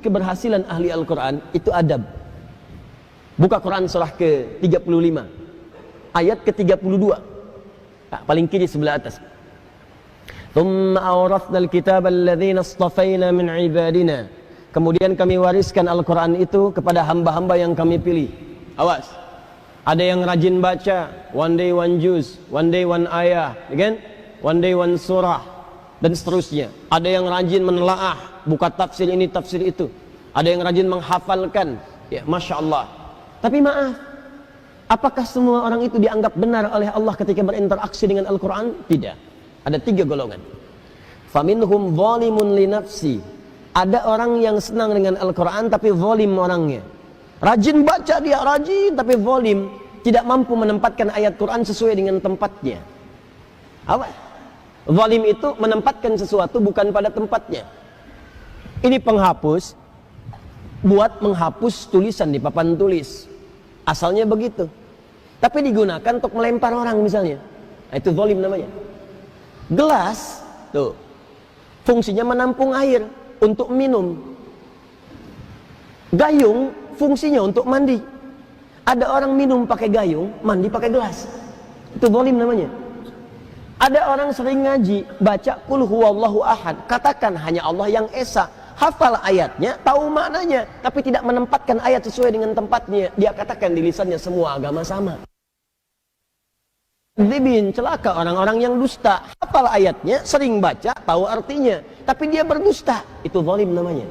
keberhasilan ahli Al-Quran itu adab. Buka Quran surah ke-35 ayat ke-32, paling kiri sebelah atas. Thumma awrathnal kitaba alladhina istafaina min ibadina. Kemudian kami wariskan Al-Quran itu kepada hamba-hamba yang kami pilih. Awas, ada yang rajin baca one day one juz, one day one ayah, kan? One day one surah, dan seterusnya. Ada yang rajin menelaah, buka tafsir ini tafsir itu. Ada yang rajin menghafalkan, ya Masya Allah. Tapi maaf, apakah semua orang itu dianggap benar oleh Allah ketika berinteraksi dengan Al-Quran? Tidak. Ada 3 golongan. Faminhum zalimun li nafsi. Ada orang yang senang dengan Al-Quran tapi zalim orangnya. Rajin baca dia, rajin tapi zalim, tidak mampu menempatkan ayat Quran sesuai dengan tempatnya. Apa? Zalim itu menempatkan sesuatu bukan pada tempatnya. Ini penghapus buat menghapus tulisan di papan tulis. Asalnya begitu. Tapi digunakan untuk melempar orang misalnya. Nah, itu zalim namanya. Gelas, tuh, fungsinya menampung air untuk minum. Gayung fungsinya untuk mandi. Ada orang minum pakai gayung, mandi pakai gelas. Itu zalim namanya. Ada orang sering ngaji, baca qul huwallahu ahad, katakan hanya Allah yang esa, hafal ayatnya, tahu maknanya, tapi tidak menempatkan ayat sesuai dengan tempatnya. Dia katakan di lisannya semua agama sama. Dibin, celaka orang-orang yang dusta, hafal ayatnya, sering baca, tahu artinya, tapi dia berdusta. Itu zalim namanya.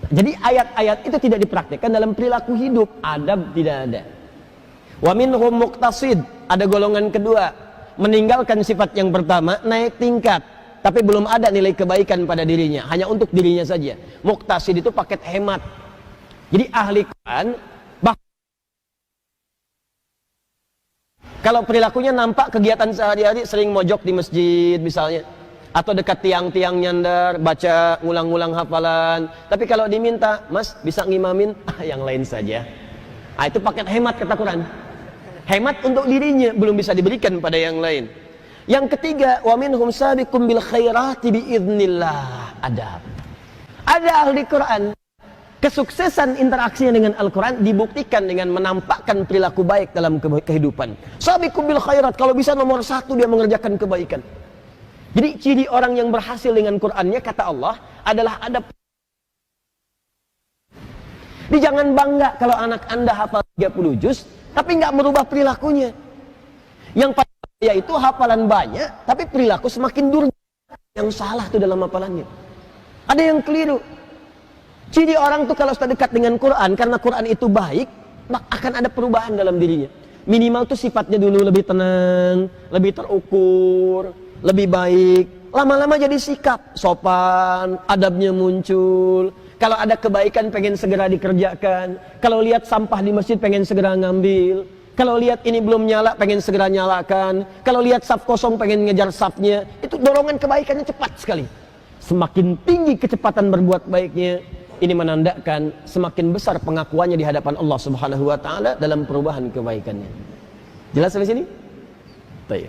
Jadi ayat-ayat itu tidak dipraktikkan dalam perilaku hidup, adab tidak ada. Wa minhum muqtasid, ada golongan kedua, meninggalkan sifat yang pertama, naik tingkat, tapi belum ada nilai kebaikan pada dirinya, hanya untuk dirinya saja. Muqtasid itu paket hemat. Jadi ahli Quran, kalau perilakunya nampak kegiatan sehari-hari sering mojok di masjid misalnya, atau dekat tiang-tiang nyandar, baca ngulang-ngulang hafalan, tapi kalau diminta, mas bisa ngimamin, yang lain saja. Itu paket hemat kata Quran. Hemat untuk dirinya, belum bisa diberikan pada yang lain. Yang ketiga, wa minhum sabiqum bil khairati biidznillah. Ada ahli Quran, kesuksesan interaksinya dengan Al-Quran dibuktikan dengan menampakkan perilaku baik dalam kehidupan. Sabiqum bil khairat, kalau bisa nomor 1 dia mengerjakan kebaikan. Jadi ciri orang yang berhasil dengan Qurannya, kata Allah, adalah adab. Jadi jangan bangga kalau anak anda hafal 30 juz tapi nggak merubah perilakunya. Yang paling bahaya itu hafalan banyak, tapi perilaku semakin durjana. Yang salah tuh dalam hafalannya. Ada yang keliru. Ciri orang tuh kalau sudah dekat dengan Quran, karena Quran itu baik, akan ada perubahan dalam dirinya. Minimal tuh sifatnya dulu lebih tenang, lebih terukur, lebih baik. Lama-lama jadi sikap, sopan, adabnya muncul. Kalau ada kebaikan pengen segera dikerjakan. Kalau lihat sampah di masjid pengen segera ngambil. Kalau lihat ini belum nyala pengen segera nyalakan. Kalau lihat saf kosong pengen ngejar safnya. Itu dorongan kebaikannya cepat sekali. Semakin tinggi kecepatan berbuat baiknya, ini menandakan semakin besar pengakuannya di hadapan Allah Subhanahu wa taala dalam perubahan kebaikannya. Jelas sampai sini? Baik.